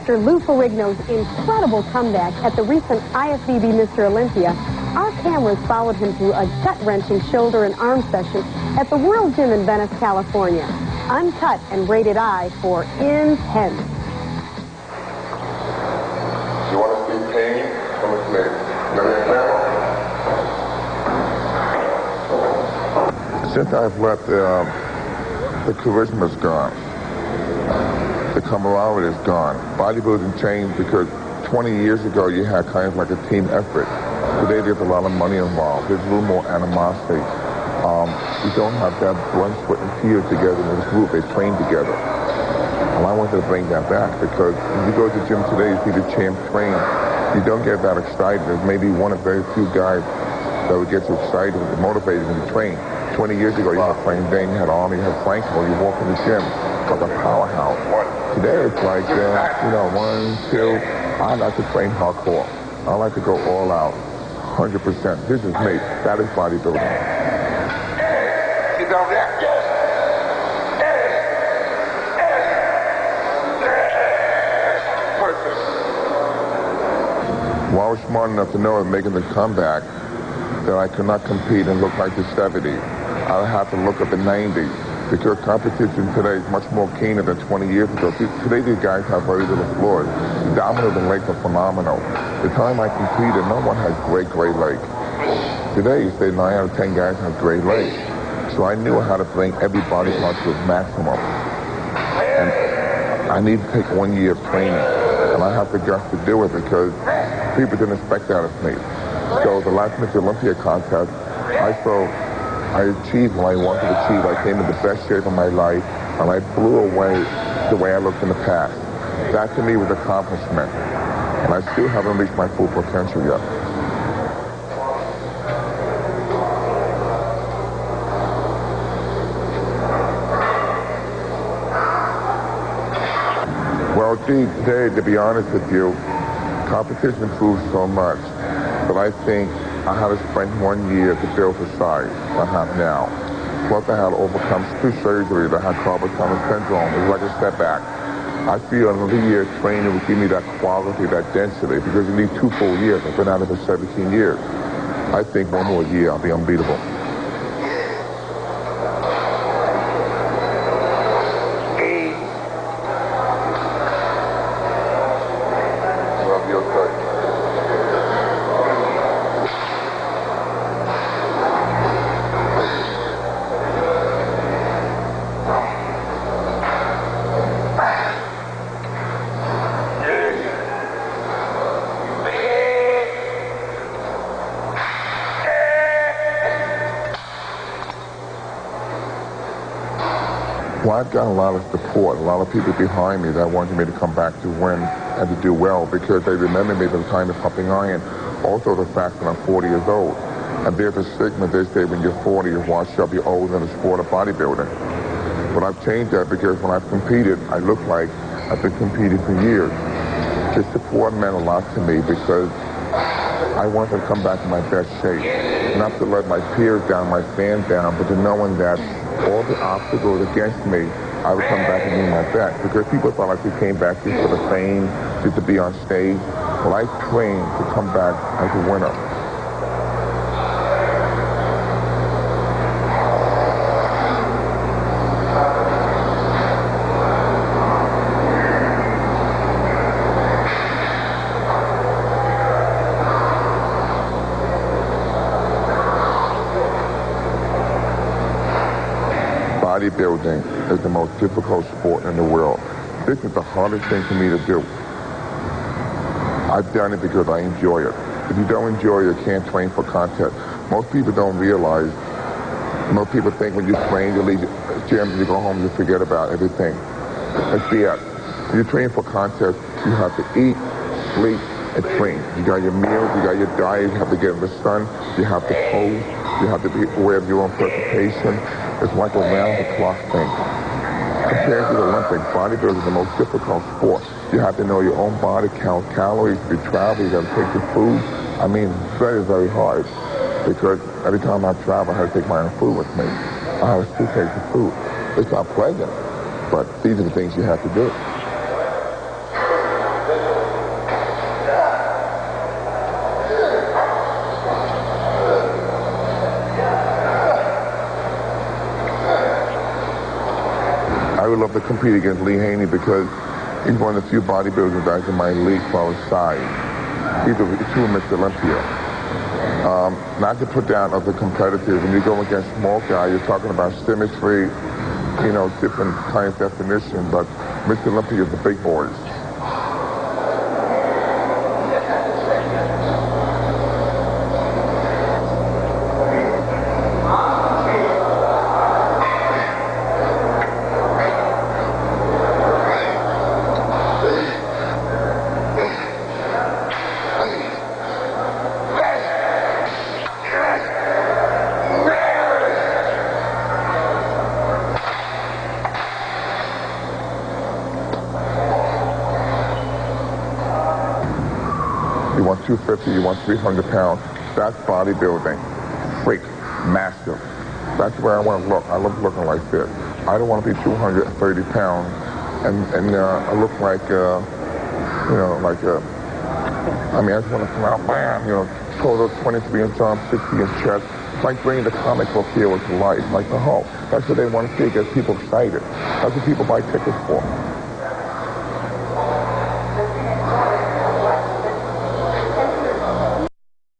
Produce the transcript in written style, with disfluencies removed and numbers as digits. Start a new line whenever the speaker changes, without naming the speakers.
After Lou Ferrigno's incredible comeback at the recent IFBB Mr. Olympia, our cameras followed him through a gut-wrenching shoulder and arm session at the World Gym in Venice, California. Uncut and rated I for intense.
You want to see pain? Come with me. Since I've left, the charisma's gone. The camaraderie is gone. Bodybuilding changed because 20 years ago you had kind of like a team effort. Today there's a lot of money involved. There's a little more animosity. We don't have that blood, sweat, and tears together in this group. They train together. And I wanted to bring that back because when you go to the gym today, you see the champ train. You don't get that excited. There's maybe one of very few guys that would get you excited and motivated when you train. 20 years ago, you had Frank Dane, you had Army, you had Franco. You walk in the gym like a powerhouse. Today, it's like, 1, 2. I like to train hardcore. I like to go all out, 100%. This is me. That is bodybuilding. Get down there. Perfect. Well, I was smart enough to know in making the comeback that I could not compete and look like the 70s. I have to look at the 90s because competition today is much more keener than 20 years ago. Today these guys have very little floors. The dominant and legs are phenomenal. The time I competed, no one has great legs. Today, you say 9 out of 10 guys have great legs. So I knew how to bring every body part to its maximum. And I need to take 1 year of training. And I have the guts to do it because people didn't expect that of me. So the last Mr. Olympia contest, I achieved what I wanted to achieve. I came in the best shape of my life, and I blew away the way I looked in the past. That to me was an accomplishment. And I still haven't reached my full potential yet. Well, today, to be honest with you, competition proves so much. But I think I had to spend 1 year to build the size I have now. Plus I had to overcome 2 surgeries. I had carpal tunnel syndrome. It was like a setback. I feel another year of training would give me that quality, that density, because you need 2 full years. I've been at it for 17 years. I think 1 more year, I'll be unbeatable. Well, I've got a lot of support, a lot of people behind me that wanted me to come back to win and to do well because they remember me at the time of Pumping Iron. Also the fact that I'm 40 years old. And there's a stigma they say when you're 40, you're washed up, you're old in the sport of bodybuilding. But I've changed that because when I've competed, I look like I've been competing for years. This support meant a lot to me because I wanted to come back in my best shape. Not to let my peers down, my fans down, but to knowing that all the obstacles against me, I would come back and do my best. Because people thought I came back just for the fame, just to be on stage. Well, I trained to come back as a winner. Bodybuilding is the most difficult sport in the world. This is the hardest thing for me to do. I've done it because I enjoy it. If you don't enjoy it, you can't train for contest. Most people don't realize, most people think when you train, you leave the gym, you go home, you forget about everything. That's BS. When you train for contest, you have to eat, sleep, and train. You got your meals, you got your diet, you have to get in the sun, you have to pose, you have to be aware of your own presentation. It's like a round-the-clock thing. Compared to the Olympics, bodybuilding is the most difficult sport. You have to know your own body count, calories, if you travel, you got to take your food. I mean, it's very, very hard because every time I travel, I have to take my own food with me. I have a suitcase of food. It's not pleasant, but these are the things you have to do. I would love to compete against Lee Haney because he's one of the few bodybuilders guys in my league for his size. He's a true Mr. Olympia. Not to put down other competitors. When you go against small guys, you're talking about symmetry, different kind of definition, but Mr. Olympia is the big boys. You want 250, you want 300 pounds. That's bodybuilding. Freak, massive. That's where I want to look. I love looking like this. I don't want to be 230 pounds and I look like, I just want to come out, bam, total 23-inch arms, 60-inch chest. It's like bringing the comic book hero to life, like the Hulk. That's what they want to see, get people excited. That's what people buy tickets for.